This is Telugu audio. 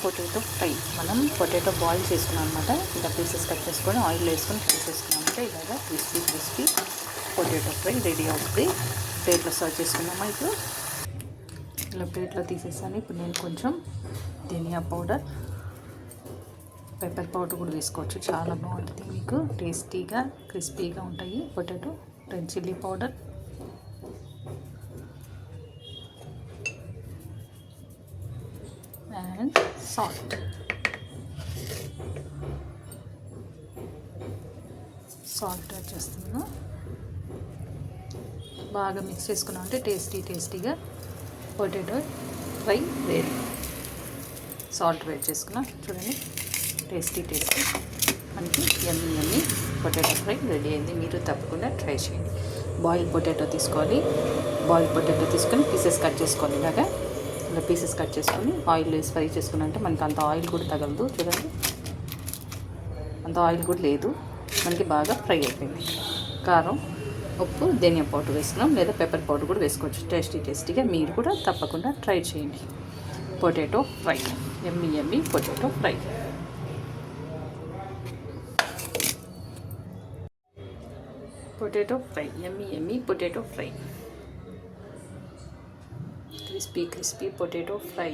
Potato fry. మనం పొటాటో బాయిల్ చేసుకున్నాం అనమాట. ఇలా పీసెస్ కట్ చేసుకొని ఆయిల్ వేసుకొని ఫ్రై చేసుకున్నామంటే ఇలాగా క్రిస్పీ పొటాటో ఫ్రై రెడీ అవుతుంది. ప్లేట్లో సర్వ్ చేసుకున్నామా. ఇప్పుడు ఇలా ప్లేట్లో తీసేసాను. ఇప్పుడు నేను కొంచెం ధనియా పౌడర్, పెప్పర్ పౌడర్ కూడా వేసుకోవచ్చు. చాలా బాగుంటుంది, మీకు టేస్టీగా క్రిస్పీగా ఉంటాయి potato. Red chilli powder, and salt. Add చేస్తున్నాను. బాగా మిక్స్ చేసుకున్నామంటే టేస్టీగా పొటాటో ఫ్రై రెడీ. సాల్ట్ వేడ్ చేసుకున్నాం చూడండి. టేస్టీ మనకి యమ్మీ పొటాటో ఫ్రై రెడీ అయింది. మీరు తప్పకుండా ట్రై చేయండి. బాయిల్ పొటాటో తీసుకొని పీసెస్ కట్ చేసుకోవాలి. ఇలా పీసెస్ కట్ చేసుకొని ఆయిల్ వేసి ఫ్రై చేసుకున్నంటే మనకి అంత ఆయిల్ కూడా తగలదు. చూడండి, అంత ఆయిల్ కూడా లేదు, మనకి బాగా ఫ్రై అయిపోయింది. కారం, ఉప్పు, ధనియా పౌడర్ వేసుకున్నాం, లేదా పెప్పర్ పౌడర్ కూడా వేసుకోవచ్చు. టేస్టీగా మీరు కూడా తప్పకుండా ట్రై చేయండి. Potato fry, yummy potato fry. Potato fry, yummy potato fry. crispy potato fry.